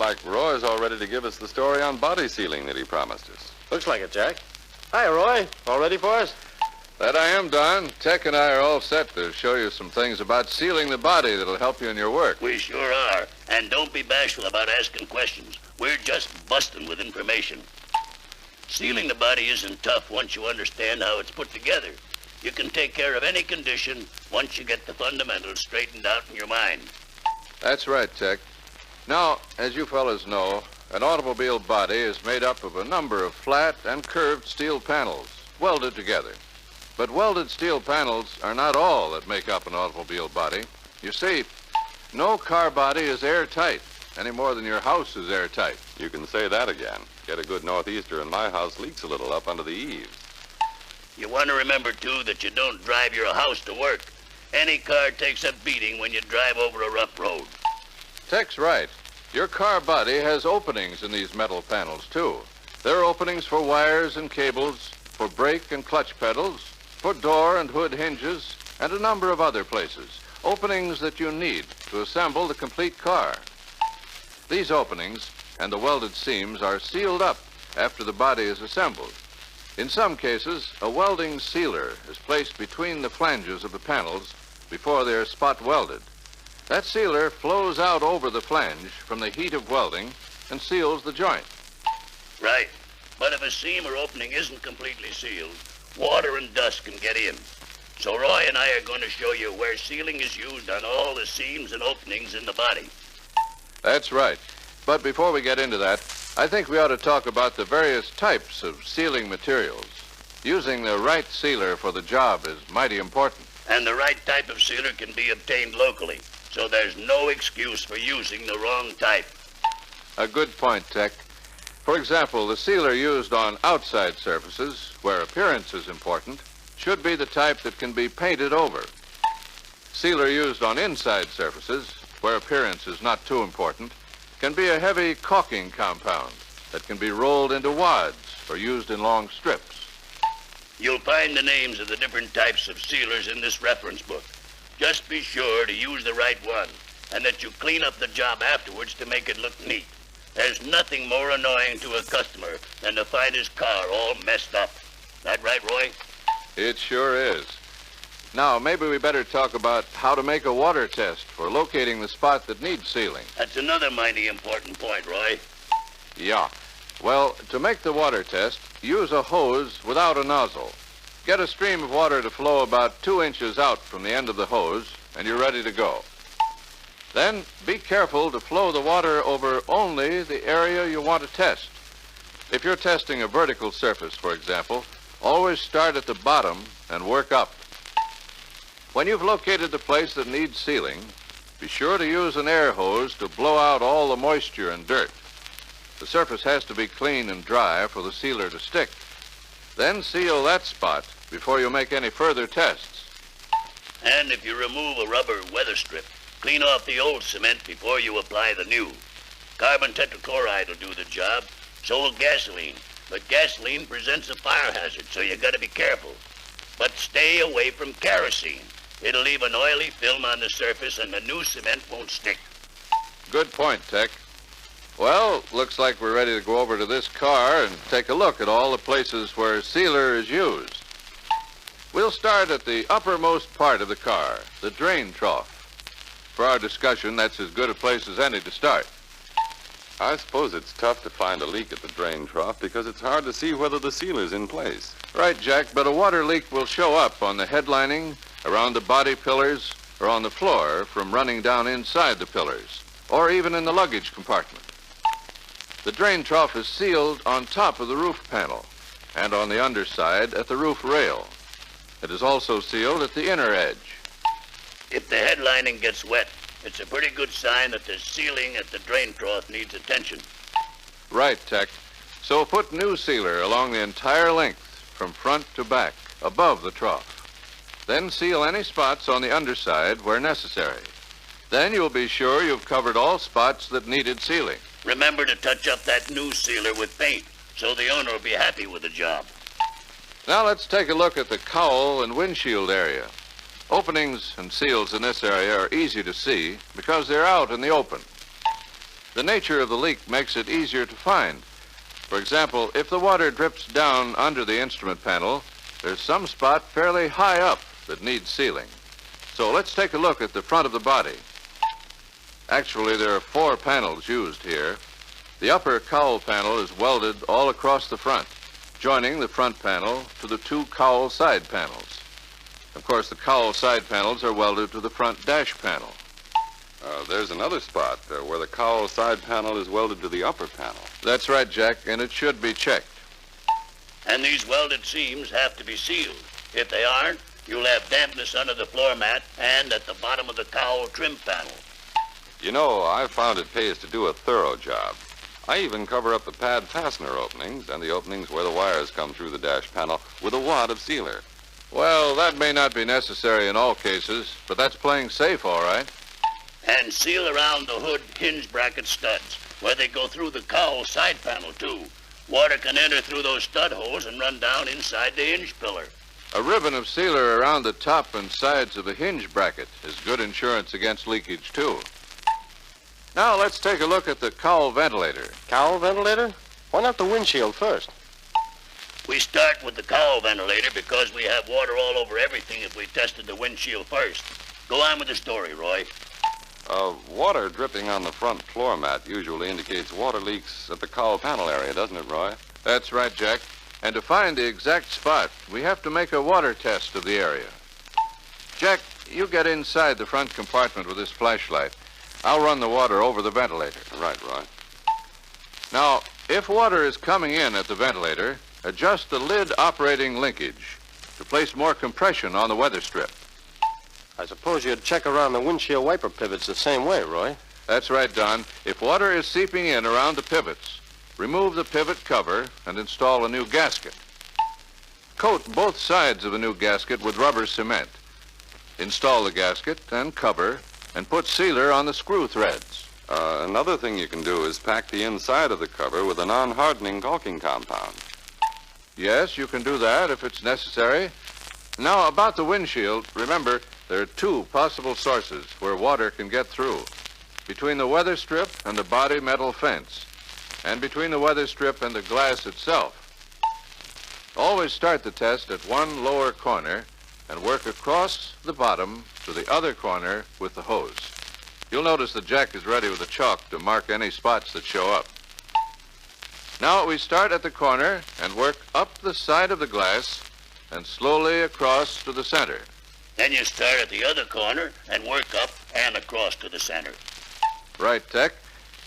like Roy's all ready to give us the story on body sealing that he promised us. Looks like it, Jack. Hi, Roy. All ready for us? That I am, Don. Tech and I are all set to show you some things about sealing the body that'll help you in your work. We sure are. And don't be bashful about asking questions. We're just busting with information. Sealing the body isn't tough once you understand how it's put together. You can take care of any condition once you get the fundamentals straightened out in your mind. That's right, Tech. Now, as you fellas know, an automobile body is made up of a number of flat and curved steel panels, welded together. But welded steel panels are not all that make up an automobile body. You see, no car body is airtight, any more than your house is airtight. You can say that again. Get a good northeaster and my house leaks a little up under the eaves. You want to remember, too, that you don't drive your house to work. Any car takes a beating when you drive over a rough road. Tech's right. Your car body has openings in these metal panels, too. There are openings for wires and cables, for brake and clutch pedals, for door and hood hinges, and a number of other places. Openings that you need to assemble the complete car. These openings and the welded seams are sealed up after the body is assembled. In some cases, a welding sealer is placed between the flanges of the panels before they're spot welded. That sealer flows out over the flange from the heat of welding and seals the joint. Right. But if a seam or opening isn't completely sealed, water and dust can get in. So Roy and I are going to show you where sealing is used on all the seams and openings in the body. That's right. But before we get into that, I think we ought to talk about the various types of sealing materials. Using the right sealer for the job is mighty important. And the right type of sealer can be obtained locally, so there's no excuse for using the wrong type. A good point, Tech. For example, the sealer used on outside surfaces, where appearance is important, should be the type that can be painted over. Sealer used on inside surfaces, where appearance is not too important, can be a heavy caulking compound that can be rolled into wads or used in long strips. You'll find the names of the different types of sealers in this reference book. Just be sure to use the right one, and that you clean up the job afterwards to make it look neat. There's nothing more annoying to a customer than to find his car all messed up. That right, Roy? It sure is. Now, maybe we better talk about how to make a water test for locating the spot that needs sealing. That's another mighty important point, Roy. Yeah. Well, to make the water test, use a hose without a nozzle. Get a stream of water to flow about 2 inches out from the end of the hose, and you're ready to go. Then, be careful to flow the water over only the area you want to test. If you're testing a vertical surface, for example, always start at the bottom and work up. When you've located the place that needs sealing, be sure to use an air hose to blow out all the moisture and dirt. The surface has to be clean and dry for the sealer to stick. Then seal that spot before you make any further tests. And if you remove a rubber weather strip, clean off the old cement before you apply the new. Carbon tetrachloride will do the job, so will gasoline. But gasoline presents a fire hazard, so you gotta be careful. But stay away from kerosene. It'll leave an oily film on the surface and the new cement won't stick. Good point, Tech. Well, looks like we're ready to go over to this car and take a look at all the places where sealer is used. We'll start at the uppermost part of the car, the drain trough. For our discussion, that's as good a place as any to start. I suppose it's tough to find a leak at the drain trough because it's hard to see whether the sealer's in place. Right, Jack, but a water leak will show up on the headlining, around the body pillars, or on the floor from running down inside the pillars, or even in the luggage compartment. The drain trough is sealed on top of the roof panel and on the underside at the roof rail. It is also sealed at the inner edge. If the headlining gets wet, it's a pretty good sign that the sealing at the drain trough needs attention. Right, Tech. So put new sealer along the entire length, from front to back, above the trough. Then seal any spots on the underside where necessary. Then you'll be sure you've covered all spots that needed sealing. Remember to touch up that new sealer with paint, so the owner will be happy with the job. Now let's take a look at the cowl and windshield area. Openings and seals in this area are easy to see because they're out in the open. The nature of the leak makes it easier to find. For example, if the water drips down under the instrument panel, there's some spot fairly high up that needs sealing. So let's take a look at the front of the body. Actually, there are 4 panels used here. The upper cowl panel is welded all across the front, joining the front panel to the 2 cowl side panels. Of course, the cowl side panels are welded to the front dash panel. There's another spot where the cowl side panel is welded to the upper panel. That's right, Jack, and it should be checked. And these welded seams have to be sealed. If they aren't, you'll have dampness under the floor mat and at the bottom of the cowl trim panel. You know, I've found it pays to do a thorough job. I even cover up the pad fastener openings and the openings where the wires come through the dash panel with a wad of sealer. Well, that may not be necessary in all cases, but that's playing safe, all right. And seal around the hood hinge bracket studs, where they go through the cowl side panel, too. Water can enter through those stud holes and run down inside the hinge pillar. A ribbon of sealer around the top and sides of the hinge bracket is good insurance against leakage, too. Now, let's take a look at the cowl ventilator. Cowl ventilator? Why not the windshield first? We start with the cowl ventilator because we have water all over everything if we tested the windshield first. Go on with the story, Roy. Water dripping on the front floor mat usually indicates water leaks at the cowl panel area, doesn't it, Roy? That's right, Jack. And to find the exact spot, we have to make a water test of the area. Jack, you get inside the front compartment with this flashlight. I'll run the water over the ventilator. Right, Roy. Now, if water is coming in at the ventilator, adjust the lid operating linkage to place more compression on the weather strip. I suppose you'd check around the windshield wiper pivots the same way, Roy. That's right, Don. If water is seeping in around the pivots, remove the pivot cover and install a new gasket. Coat both sides of the new gasket with rubber cement. Install the gasket and cover and put sealer on the screw threads. Another thing you can do is pack the inside of the cover with a non-hardening caulking compound. Yes, you can do that if it's necessary. Now, about the windshield, remember, there are 2 possible sources where water can get through. Between the weather strip and the body metal fence, and between the weather strip and the glass itself. Always start the test at one lower corner and work across the bottom to the other corner with the hose. You'll notice that Jack is ready with a chalk to mark any spots that show up. Now we start at the corner and work up the side of the glass and slowly across to the center. Then you start at the other corner and work up and across to the center. Right, Tech.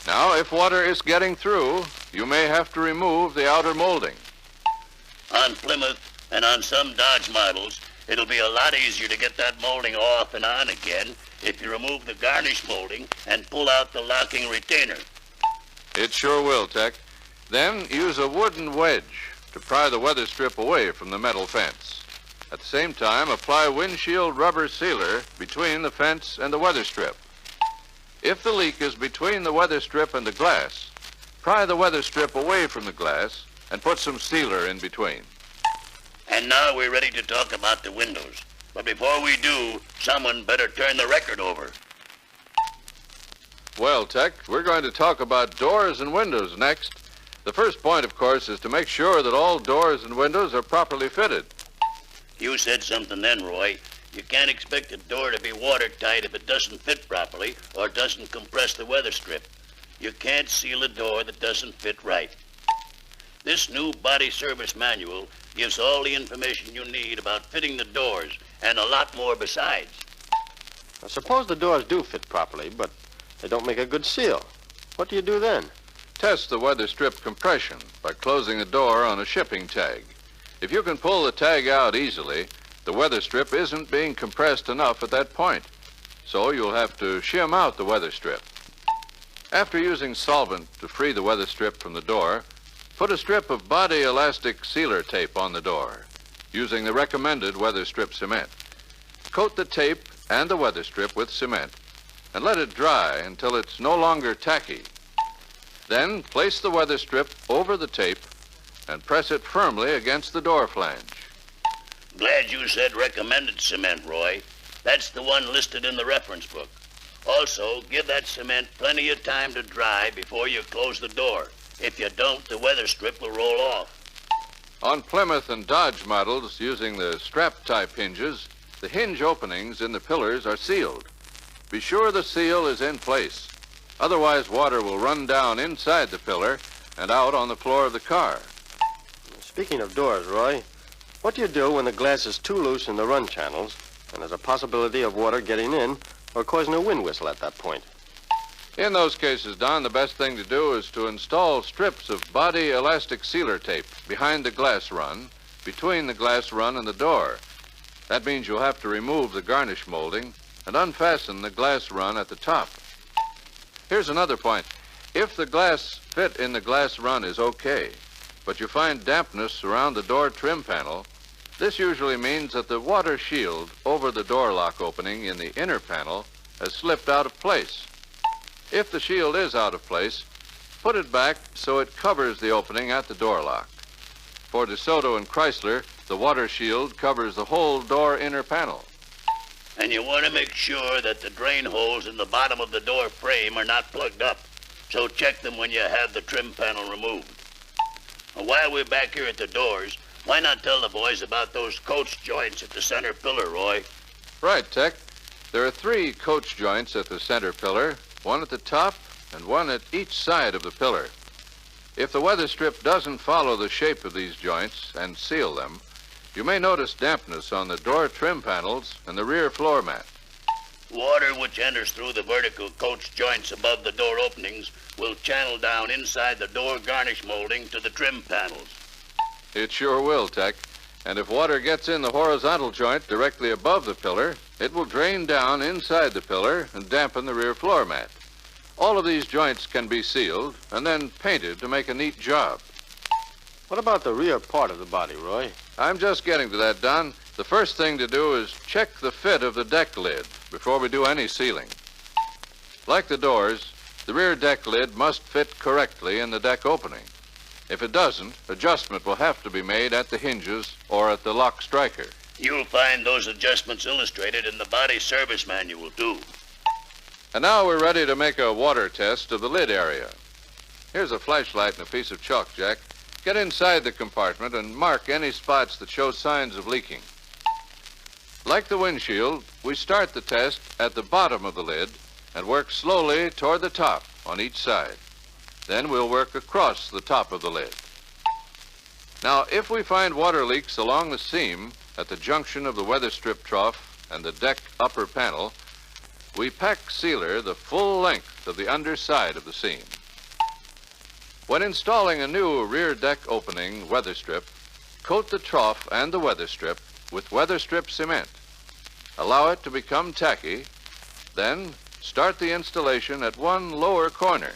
Now, if water is getting through, you may have to remove the outer molding. On Plymouth and on some Dodge models, it'll be a lot easier to get that molding off and on again if you remove the garnish molding and pull out the locking retainer. It sure will, Tech. Then use a wooden wedge to pry the weather strip away from the metal fence. At the same time, apply windshield rubber sealer between the fence and the weather strip. If the leak is between the weather strip and the glass, pry the weather strip away from the glass and put some sealer in between. And now we're ready to talk about the windows. But before we do, someone better turn the record over. Well, Tech, we're going to talk about doors and windows next. The first point, of course, is to make sure that all doors and windows are properly fitted. You said something then, Roy. You can't expect a door to be watertight if it doesn't fit properly or doesn't compress the weather strip. You can't seal a door that doesn't fit right. This new body service manual gives all the information you need about fitting the doors and a lot more besides. Now, suppose the doors do fit properly, but they don't make a good seal. What do you do then? Test the weather strip compression by closing the door on a shipping tag. If you can pull the tag out easily, the weather strip isn't being compressed enough at that point. So you'll have to shim out the weather strip. After using solvent to free the weather strip from the door, put a strip of body elastic sealer tape on the door, using the recommended weather strip cement. Coat the tape and the weather strip with cement and let it dry until it's no longer tacky. Then place the weather strip over the tape and press it firmly against the door flange. Glad you said recommended cement, Roy. That's the one listed in the reference book. Also, give that cement plenty of time to dry before you close the door. If you don't, the weather strip will roll off. On Plymouth and Dodge models using the strap-type hinges, the hinge openings in the pillars are sealed. Be sure the seal is in place. Otherwise, water will run down inside the pillar and out on the floor of the car. Speaking of doors, Roy, what do you do when the glass is too loose in the run channels and there's a possibility of water getting in or causing a wind whistle at that point? In those cases, Don, the best thing to do is to install strips of body elastic sealer tape behind the glass run, between the glass run and the door. That means you'll have to remove the garnish molding and unfasten the glass run at the top. Here's another point. If the glass fit in the glass run is okay, but you find dampness around the door trim panel, this usually means that the water shield over the door lock opening in the inner panel has slipped out of place. If the shield is out of place, put it back so it covers the opening at the door lock. For DeSoto and Chrysler, the water shield covers the whole door inner panel. And you want to make sure that the drain holes in the bottom of the door frame are not plugged up. So check them when you have the trim panel removed. And while we're back here at the doors, why not tell the boys about those coach joints at the center pillar, Roy? Right, Tech. There are 3 coach joints at the center pillar, one at the top and one at each side of the pillar. If the weather strip doesn't follow the shape of these joints and seal them, you may notice dampness on the door trim panels and the rear floor mat. Water which enters through the vertical coach joints above the door openings will channel down inside the door garnish molding to the trim panels. It sure will, Tech. And if water gets in the horizontal joint directly above the pillar, it will drain down inside the pillar and dampen the rear floor mat. All of these joints can be sealed and then painted to make a neat job. What about the rear part of the body, Roy? I'm just getting to that, Don. The first thing to do is check the fit of the deck lid before we do any sealing. Like the doors, the rear deck lid must fit correctly in the deck opening. If it doesn't, adjustment will have to be made at the hinges or at the lock striker. You'll find those adjustments illustrated in the body service manual, too. And now we're ready to make a water test of the lid area. Here's a flashlight and a piece of chalk, Jack. Get inside the compartment and mark any spots that show signs of leaking. Like the windshield, we start the test at the bottom of the lid and work slowly toward the top on each side. Then we'll work across the top of the lid. Now, if we find water leaks along the seam at the junction of the weather strip trough and the deck upper panel, we pack sealer the full length of the underside of the seam. When installing a new rear deck opening weather strip, coat the trough and the weather strip with weather strip cement. Allow it to become tacky, then start the installation at one lower corner.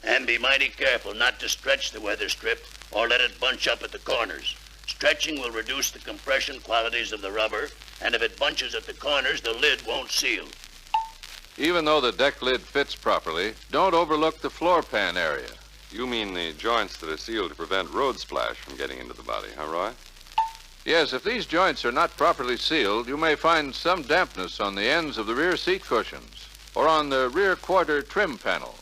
And be mighty careful not to stretch the weather strip or let it bunch up at the corners. Stretching will reduce the compression qualities of the rubber, and if it bunches at the corners, the lid won't seal. Even though the deck lid fits properly, don't overlook the floor pan area. You mean the joints that are sealed to prevent road splash from getting into the body, huh, Roy? Yes, if these joints are not properly sealed, you may find some dampness on the ends of the rear seat cushions or on the rear quarter trim panel.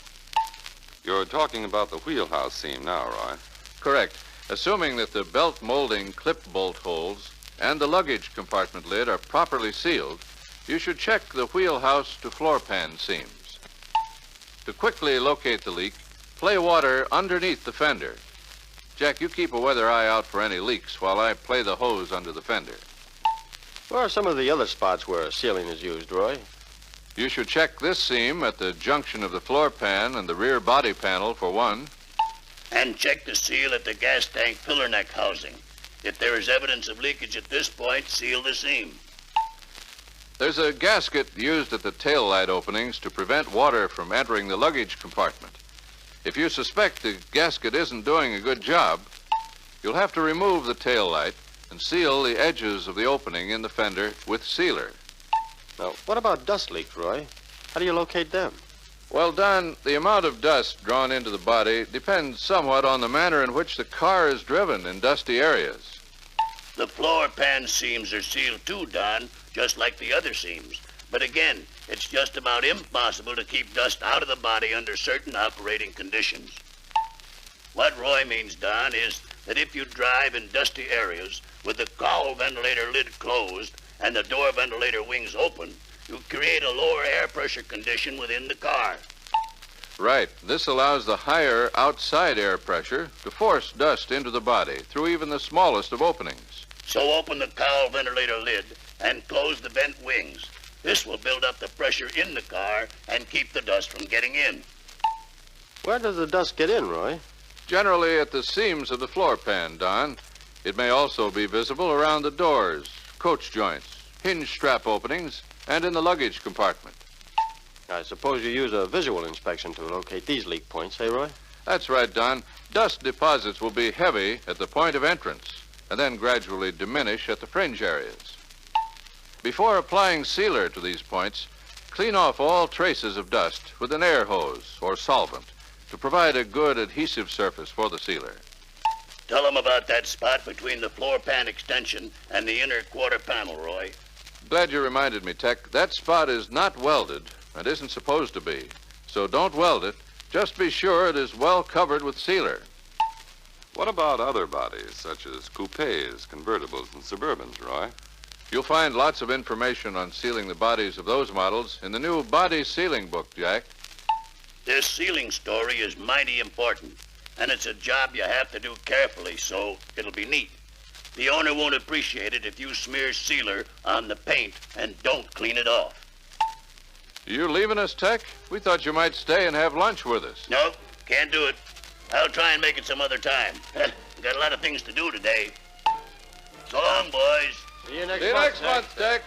You're talking about the wheelhouse seam now, Roy. Correct. Assuming that the belt molding clip bolt holes and the luggage compartment lid are properly sealed, you should check the wheelhouse to floor pan seams. To quickly locate the leak, play water underneath the fender. Jack, you keep a weather eye out for any leaks while I play the hose under the fender. Where are some of the other spots where sealing is used, Roy? You should check this seam at the junction of the floor pan and the rear body panel for one. And check the seal at the gas tank pillar neck housing. If there is evidence of leakage at this point, seal the seam. There's a gasket used at the tail light openings to prevent water from entering the luggage compartment. If you suspect the gasket isn't doing a good job, you'll have to remove the tail light and seal the edges of the opening in the fender with sealer. Now, what about dust leaks, Roy? How do you locate them? Well, Don, the amount of dust drawn into the body depends somewhat on the manner in which the car is driven in dusty areas. The floor pan seams are sealed too, Don, just like the other seams. But again, it's just about impossible to keep dust out of the body under certain operating conditions. What Roy means, Don, is that if you drive in dusty areas with the cowl ventilator lid closed and the door ventilator wings open, you create a lower air pressure condition within the car. Right. This allows the higher outside air pressure to force dust into the body through even the smallest of openings. So open the cowl ventilator lid and close the vent wings. This will build up the pressure in the car and keep the dust from getting in. Where does the dust get in, Roy? Generally at the seams of the floor pan, Don. It may also be visible around the doors, coach joints, hinge strap openings, and in the luggage compartment. I suppose you use a visual inspection to locate these leak points, eh, Roy? That's right, Don. Dust deposits will be heavy at the point of entrance and then gradually diminish at the fringe areas. Before applying sealer to these points, clean off all traces of dust with an air hose or solvent to provide a good adhesive surface for the sealer. Tell them about that spot between the floor pan extension and the inner quarter panel, Roy. Glad you reminded me, Tech. That spot is not welded and isn't supposed to be. So don't weld it. Just be sure it is well covered with sealer. What about other bodies, such as coupes, convertibles, and Suburbans, Roy? You'll find lots of information on sealing the bodies of those models in the new body sealing book, Jack. This sealing story is mighty important, and it's a job you have to do carefully, so it'll be neat. The owner won't appreciate it if you smear sealer on the paint and don't clean it off. You leaving us, Tech? We thought you might stay and have lunch with us. No, can't do it. I'll try and make it some other time. Got a lot of things to do today. So long, boys. See you next See you next month, Tech.